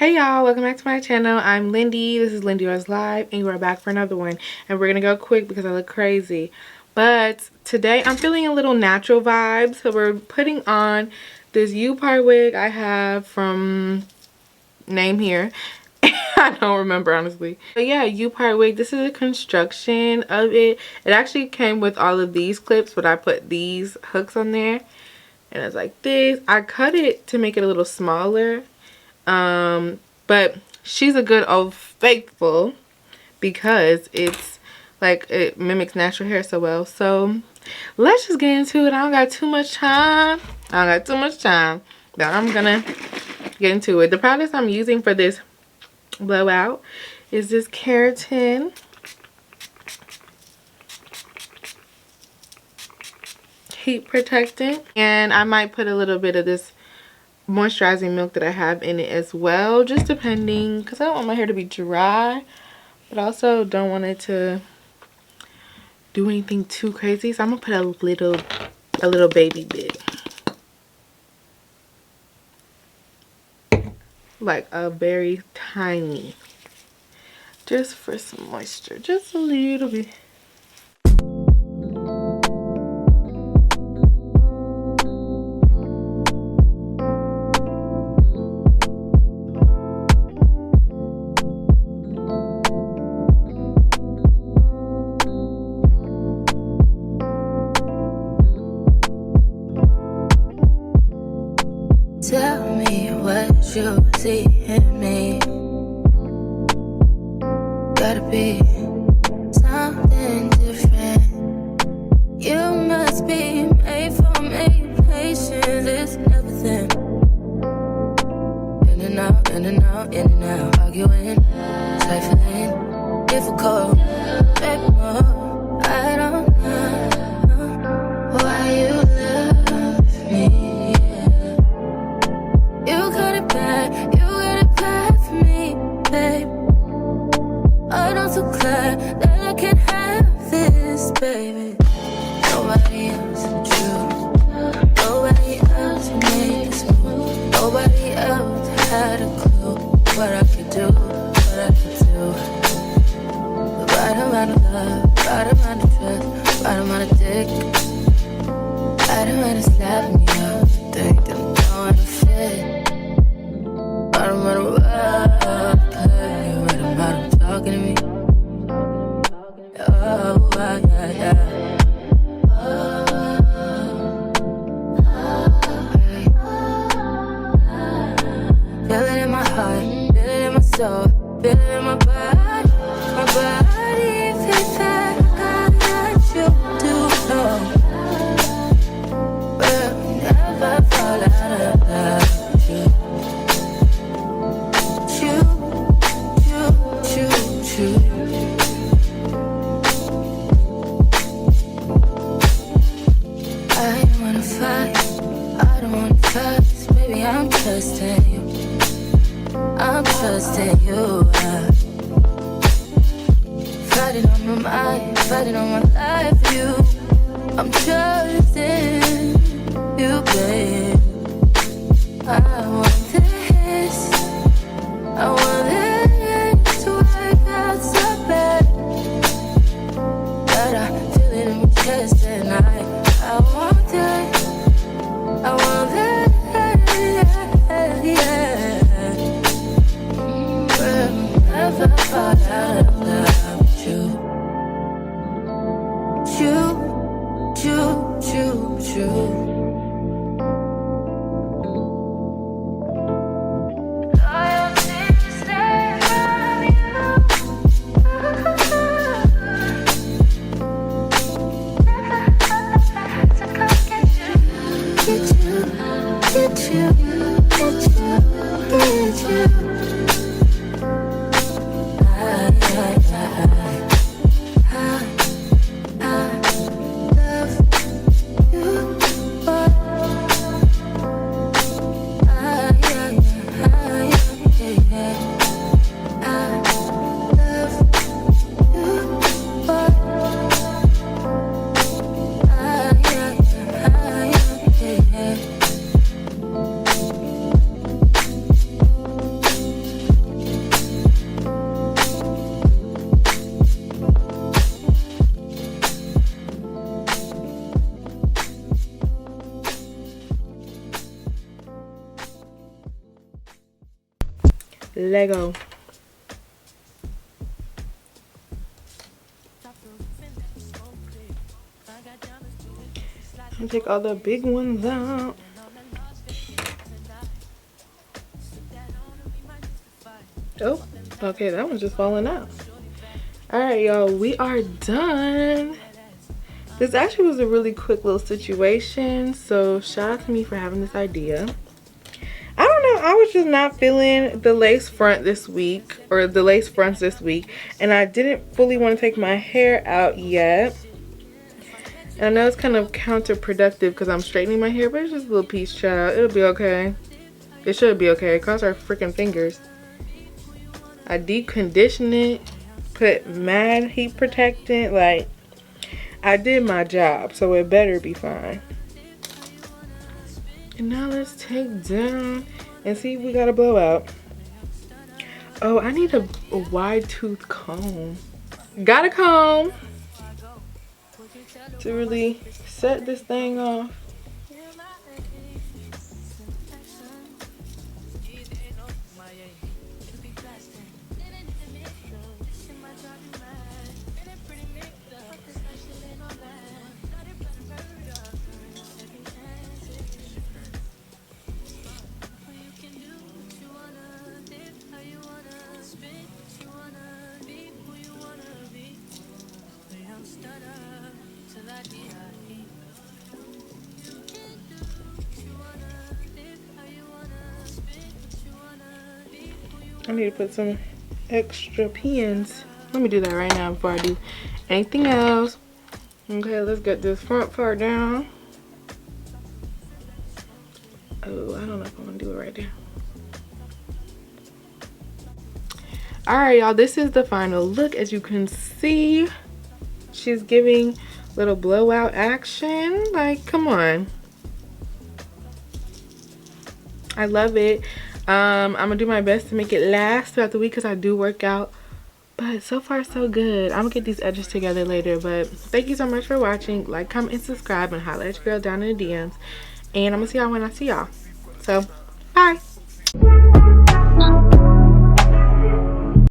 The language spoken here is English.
Hey y'all, welcome back to my channel. I'm Lindy. This is Lindiorslife, and you are back for another one. And we're gonna go quick because I look crazy. But today I'm feeling a little natural vibe, so we're putting on this U-part wig I have from name here. I don't remember honestly. But yeah, U-part wig. This is a construction of it. It actually came with all of these clips, but I put these hooks on there, and it's like this. I cut it to make it a little smaller. But she's a good old faithful because it's like it mimics natural hair so well. So let's just get into it. I don't got too much time. But I'm gonna get into it. The product I'm using for this blowout is this KERATIN heat protectant, and I might put a little bit of this moisturizing milk that I have in it as well, just depending, because I don't want my hair to be dry, but also don't want it to do anything too crazy. So I'm gonna put a little baby bit, like a very tiny, just for some moisture, just a little bit. Tell me what you see in me. Gotta be something different. You must be made for me. Patience is never thin. In and out, in and out, in and out. Arguing, trifling, difficult. Baby, more. I don't know why you love me. You got it bad for me, babe. I don't so glad that I can have this, baby. Nobody else true. Nobody else made this move. Nobody else had a clue what I could do, what I could do. The right amount of love, right amount of trust, right amount of dick. Right amount of slapping me up, think that I'm going to fit. I don't matter what I play, right amount of talking to me. Oh, yeah. Feel it in my heart, feel it in my soul, feel it in my body. My body feels that you do know. We'll never fall out of love with you. I don't wanna fight, I don't wanna fuss. Baby, I'm trusting you, I'm trusting you. Fighting on my mind, fighting on my life. You, I'm trusting you, babe. I want this, I want this to work out so bad. But I feel it in my chest and I want it, I want it, yeah. We'll never fall out of love with you. Lego. And take all the big ones out. Oh, okay, that one's just falling out. Alright, y'all, we are done. This actually was a really quick little situation, so shout out to me for having this idea. I don't know, I was just not feeling the lace front this week, or the lace fronts this week, and I didn't fully want to take my hair out yet. And I know it's kind of counterproductive because I'm straightening my hair, but it's just a little piece, child. It'll be okay. It should be okay. Cross our freaking fingers. I deep conditioned it, put mad heat protectant. Like, I did my job, so it better be fine. And now let's take down and see if we got a blowout. Oh, I need a wide tooth comb. Got a comb to really set this thing off. I need to put some extra pins. Let me do that right now before I do anything else. Okay, let's get this front part down. Oh, I don't know if I'm gonna do it right there. Alright, y'all, this is the final look. As you can see, she's giving little blowout action. Like, come on. I love it. I'm gonna do my best to make it last throughout the week because I do work out, but so far so good. I'm gonna get these edges together later, but thank you so much for watching. Like, comment, and subscribe, and holla at your girl down in the DMs, and I'm gonna see y'all when I see y'all. So